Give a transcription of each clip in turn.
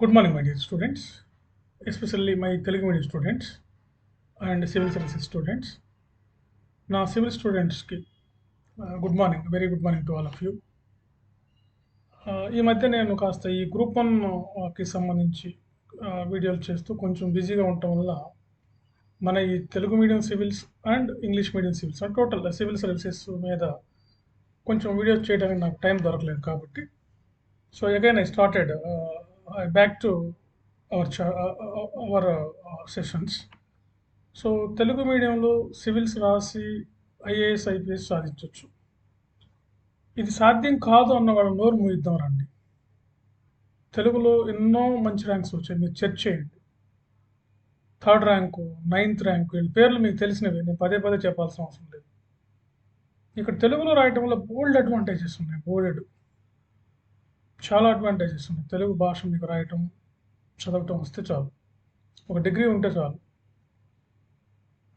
Good morning, my dear students, especially my Telugu medium students and civil services students. నా civil స్టూడెంట్స్కి good morning, very good morning to all of you. ఈ మధ్య నేను కాస్త ఈ group వన్కి సంబంధించి వీడియోలు చేస్తూ కొంచెం బిజీగా ఉండటం వల్ల మన ఈ Telugu medium civils and English medium civils total civil services మీద కొంచెం వీడియోస్ చేయడానికి నాకు టైం దొరకలేదు కాబట్టి so again I started back to our sessions. So Telugu మీడియంలో సివిల్స్ రాసి ఐఏఎస్ ఐపీఎస్ సాధించవచ్చు. ఇది సాధ్యం కాదు అన్న వాళ్ళ నోరు మూయిద్దాం రండి. తెలుగులో ఎన్నో మంచి ర్యాంక్స్ వచ్చాయి, మీరు చెక్ చేయండి. 3rd ర్యాంకు, 9th ర్యాంకు, వీళ్ళ పేర్లు మీకు తెలిసినవి, నేను పదే పదే చెప్పాల్సిన అవసరం లేదు. ఇక్కడ తెలుగులో రాయటం వల్ల బోల్డ్ అడ్వాంటేజెస్ ఉన్నాయి, బోల్డ్ చాలా అడ్వాంటేజెస్ ఉన్నాయి. తెలుగు భాష మీకు రాయటం చదవటం వస్తే చాలు, ఒక డిగ్రీ ఉంటే చాలు.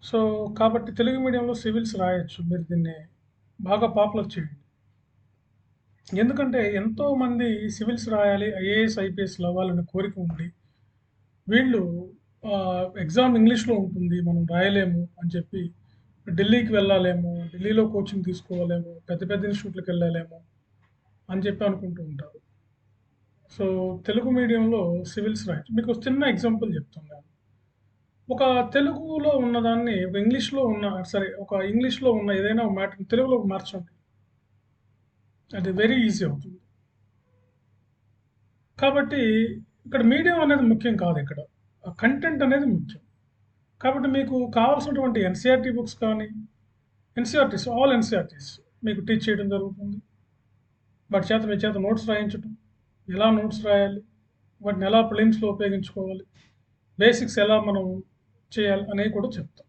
సో కాబట్టి తెలుగు మీడియంలో సివిల్స్ రాయొచ్చు, మీరు దీన్ని బాగా పాపులర్ చేయండి. ఎందుకంటే ఎంతోమంది సివిల్స్ రాయాలి, ఐఏఎస్ ఐపీఎస్లు అవ్వాలని కోరిక ఉంది. వీళ్ళు ఎగ్జామ్ ఇంగ్లీష్లో ఉంటుంది, మనం రాయలేము అని చెప్పి ఢిల్లీకి వెళ్ళాలేమో, ఢిల్లీలో కోచింగ్ తీసుకోవాలేమో, పెద్ద పెద్ద ఇన్స్టిట్యూట్లకు వెళ్ళాలేమో అని చెప్పి అనుకుంటూ ఉంటారు. సో తెలుగు మీడియంలో సివిల్స్ రాయొచ్చు. మీకు ఒక చిన్న ఎగ్జాంపుల్ చెప్తున్నాను. ఒక తెలుగులో ఉన్నదాన్ని ఒక ఇంగ్లీష్లో ఉన్న ఒక ఇంగ్లీష్లో ఉన్న ఏదైనా ఒక మ్యాటర్ తెలుగులో మార్చండి, అది వెరీ ఈజీ అవుతుంది. కాబట్టి ఇక్కడ మీడియం అనేది ముఖ్యం కాదు, ఇక్కడ కంటెంట్ అనేది ముఖ్యం. కాబట్టి మీకు కావాల్సినటువంటి ఎన్సీఆర్టీ బుక్స్ కానీ ఎన్సీఆర్టీస్, ఆల్ ఎన్సీఆర్టీస్ మీకు టీచ్ చేయడం జరుగుతుంది. వాటి చేత మీ చేత నోట్స్ రాయించడం, ఎలా నోట్స్ రాయాలి, వాటిని ఎలా ప్రిలిమ్స్లో ఉపయోగించుకోవాలి, బేసిక్స్ ఎలా మనం చేయాలి అనేవి కూడా చెప్తాం.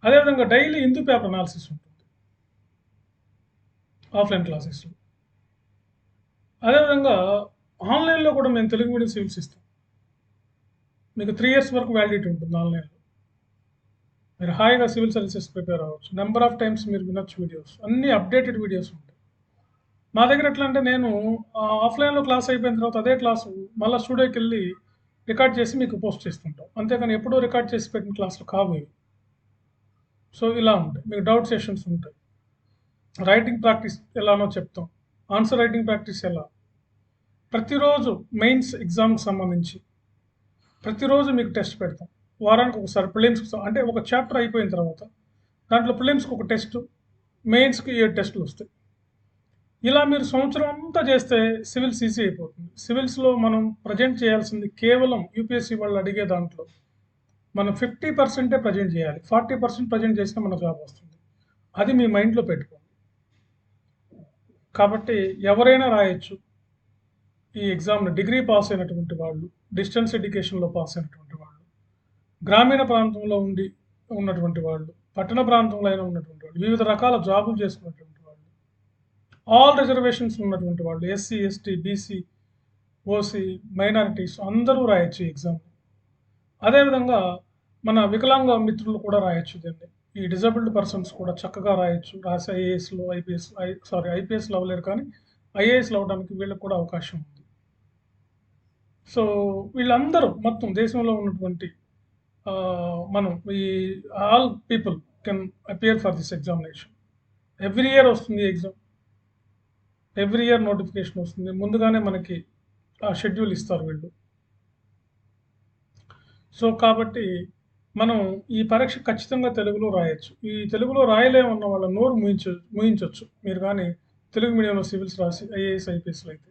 అదేవిధంగా డైలీ హిందూ పేపర్ అనాలిసిస్ ఉంటుంది ఆఫ్లైన్ క్లాసెస్లో. అదేవిధంగా ఆన్లైన్లో కూడా మేము తెలుగు మీడియం సివిల్స్ ఇస్తాం. మీకు 3 years వరకు వ్యాలిడిటీ ఉంటుంది ఆన్లైన్లో. మీరు హాయిగా సివిల్ సర్వీసెస్ ప్రిపేర్ అవ్వచ్చు. నెంబర్ ఆఫ్ టైమ్స్ మీరు వినొచ్చు, వీడియోస్ అన్నీ అప్డేటెడ్ వీడియోస్ ఉంటాయి. మా దగ్గర ఎట్లా అంటే నేను ఆఫ్లైన్లో క్లాస్ అయిపోయిన తర్వాత అదే క్లాసు మళ్ళీ స్టూడియోకి వెళ్ళి రికార్డ్ చేసి మీకు పోస్ట్ చేస్తుంటాం, అంతేకాని ఎప్పుడో రికార్డ్ చేసి పెట్టిన క్లాసులు కావు ఇవి. సో ఇలా ఉంటాయి, మీకు డౌట్ సెషన్స్ ఉంటాయి, రైటింగ్ ప్రాక్టీస్ ఎలానో చెప్తాం, ఆన్సర్ రైటింగ్ ప్రాక్టీస్ ఎలా, ప్రతిరోజు మెయిన్స్ ఎగ్జామ్కి సంబంధించి ప్రతిరోజు మీకు టెస్ట్ పెడతాం. వారానికి ఒకసారి ప్రిలిమ్స్కి, అంటే ఒక చాప్టర్ అయిపోయిన తర్వాత దాంట్లో ప్రిలిమ్స్కి ఒక టెస్ట్, మెయిన్స్కి 7 టెస్టులు వస్తాయి. ఇలా మీరు సంవత్సరం అంతా చేస్తే సివిల్స్ ఈజీ అయిపోతుంది. సివిల్స్లో మనం ప్రజెంట్ చేయాల్సింది కేవలం యూపీఎస్సీ వాళ్ళు అడిగే దాంట్లో మనం 50% ప్రజెంట్ చేయాలి. 40% ప్రజెంట్ చేసినా మన జాబ్ వస్తుంది. అది మీ మైండ్లో పెట్టుకోండి. కాబట్టి ఎవరైనా రాయొచ్చు ఈ ఎగ్జామ్ని. డిగ్రీ పాస్ అయినటువంటి వాళ్ళు, డిస్టెన్స్ ఎడ్యుకేషన్లో పాస్ అయినటువంటి వాళ్ళు, గ్రామీణ ప్రాంతంలో ఉన్నటువంటి వాళ్ళు, పట్టణ ప్రాంతంలో అయినా ఉన్నటువంటి వాళ్ళు, వివిధ రకాల జాబులు చేసుకున్నటువంటి వాళ్ళు, ఆల్ రిజర్వేషన్స్ ఉన్నటువంటి వాళ్ళు, SC, ST, BC, OC, minorities అందరూ రాయొచ్చు ఈ ఎగ్జామ్. అదేవిధంగా మన వికలాంగ మిత్రులు కూడా రాయొచ్చు దీన్ని. ఈ డిజబుల్డ్ పర్సన్స్ కూడా చక్కగా రాయొచ్చు, రాసి ఐఏఎస్లో ఐపీఎస్లో అవ్వలేరు కానీ ఐఏఎస్లో అవ్వడానికి వీళ్ళకి కూడా అవకాశం ఉంది. సో వీళ్ళందరూ మొత్తం దేశంలో ఉన్నటువంటి మనం ఈ all people can appear for this examination. Every year వస్తుంది ఎగ్జామ్, ఎవ్రీ ఇయర్ నోటిఫికేషన్ వస్తుంది. ముందుగానే మనకి ఆ షెడ్యూల్ ఇస్తారు వీళ్ళు. సో కాబట్టి మనం ఈ పరీక్ష ఖచ్చితంగా తెలుగులో రాయొచ్చు. ఈ తెలుగులో రాయలేమన్న వాళ్ళ నోరు ముయించవచ్చు మీరు కానీ తెలుగు మీడియంలో సివిల్స్ రాసి ఐఏఎస్ ఐపీఎస్లో అయితే.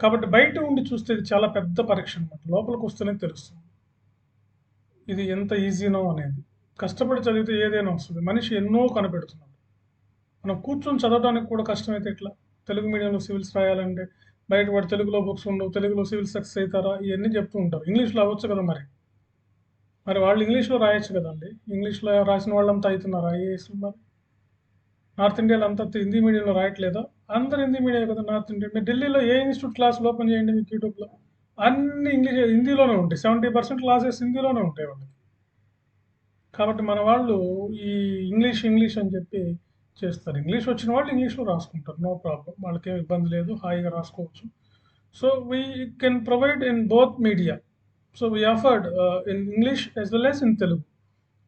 కాబట్టి బయట ఉండి చూస్తే ఇది చాలా పెద్ద పరీక్ష అనమాట, లోపలికి వస్తేనే తెలుస్తుంది ఇది ఎంత ఈజీనో అనేది. కష్టపడి చదివితే ఏదైనా వస్తుంది. మనిషి ఎన్నో కనిపెడుతున్నాడు. మనం కూర్చొని చదవడానికి కూడా కష్టమైతే ఎట్లా? తెలుగు మీడియంలో సివిల్స్ రాయాలంటే బయట వాడు తెలుగులో బుక్స్ ఉండవు, తెలుగులో సివిల్ సక్సెస్ అవుతారా ఇవన్నీ చెప్తూ ఉంటారు. ఇంగ్లీష్లో అవ్వచ్చు కదా, మరి వాళ్ళు ఇంగ్లీష్లో రాయొచ్చు కదండి. ఇంగ్లీష్లో రాసిన వాళ్ళంతా అవుతున్నారా ఐఏఎస్లు? మరి నార్త్ ఇండియాలో అంతా హిందీ మీడియంలో రాయట్లేదా? అందరు హిందీ మీడియం కదా నార్త్ ఇండియా. మీరు ఢిల్లీలో ఏ ఇన్స్టిట్యూట్ క్లాసులు ఓపెన్ చేయండి మీకు యూట్యూబ్లో, అన్ని హిందీలోనే ఉంటాయి. 70% క్లాసెస్ హిందీలోనే ఉంటాయి వాళ్ళకి. కాబట్టి మన వాళ్ళు ఈ ఇంగ్లీష్ అని చెప్పి చేస్తారు. ఇంగ్లీష్ వచ్చిన వాళ్ళు ఇంగ్లీష్లో రాసుకుంటారు, నో ప్రాబ్లం, వాళ్ళకేం ఇబ్బంది లేదు, హాయిగా రాసుకోవచ్చు. So we can provide in both media. So we offered in English as well as in Telugu.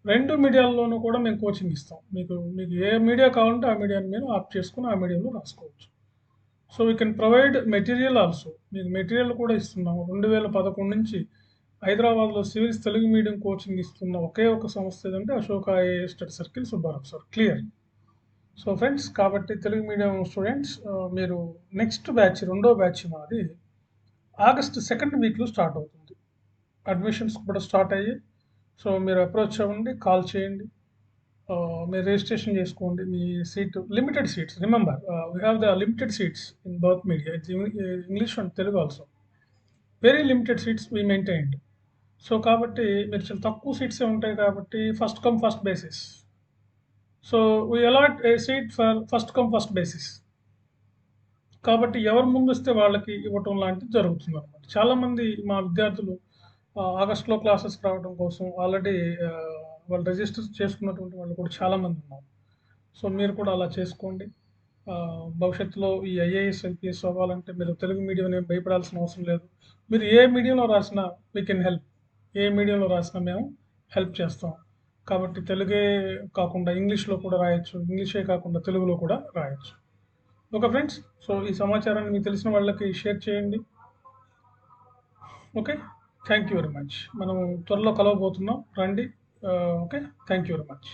2 మీడియాల్లోనూ కూడా మేము కోచింగ్ ఇస్తాం. మీకు మీకు ఏ మీడియా కావాలంటే ఆ మీడియాని మీరు ఆప్ట్ చేసుకొని ఆ మీడియంలో రాసుకోవచ్చు. So we can provide material also. మీకు మెటీరియల్ కూడా ఇస్తున్నాము. 2011 నుంచి హైదరాబాద్‌లో సివిల్స్ తెలుగు మీడియం కోచింగ్ ఇస్తున్న ఒకే ఒక సంస్థ ఏదంటే Ashoka IAS study circle Subbarao sir. Clear. So friends, కాబట్టి తెలుగు మీడియం స్టూడెంట్స్, మీరు నెక్స్ట్ బ్యాచ్, రెండో బ్యాచ్ మాది ఆగస్ట్ 2nd వీక్‌లో స్టార్ట్ అవుతుంది. అడ్మిషన్స్ కూడా స్టార్ట్ అయ్యాయి. సో మీరు అప్రోచ్ అవ్వండి, కాల్ చేయండి. మీరు రిజిస్ట్రేషన్ చేసుకోండి. మీ seat limited seats. Remember, we have the limited seats in both media. It's English and Telugu also. Very limited seats we maintained. So కాబట్టి మీరు చాలా తక్కువ సీట్సే ఉంటాయి కాబట్టి first come first basis. So we allot a seat for first come first basis. కాబట్టి ఎవరు ముందొస్తే వాళ్ళకి ఇవ్వటం లాంటిది జరుగుతుందనమాట. చాలామంది మా విద్యార్థులు ఆగస్ట్‌లో క్లాసెస్‌కి రావడం కోసం ఆల్రెడీ వాళ్ళు రిజిస్టర్ చేసుకున్నటువంటి వాళ్ళు కూడా చాలామంది ఉన్నారు. సో మీరు కూడా అలా చేసుకోండి. భవిష్యత్తులో ఈ ఐఏఎస్, ఐపీఎస్ అవ్వాలంటే మీరు తెలుగు మీడియం ఏం భయపడాల్సిన అవసరం లేదు. మీరు ఏ మీడియంలో రాసినా వీ కెన్ హెల్ప్. ఏ మీడియంలో రాసినా మేము హెల్ప్ చేస్తాం. కాబట్టి తెలుగే కాకుండా ఇంగ్లీష్‌లో కూడా రాయొచ్చు. ఇంగ్లీషే కాకుండా తెలుగులో కూడా రాయొచ్చు. Okay friends. సో ఈ సమాచారాన్ని మీకు తెలిసిన వాళ్ళకి షేర్ చేయండి. Okay. Thank you very much. మనం త్వరలో కలవబోతున్నాం. రండి. Okay. Thank you very much.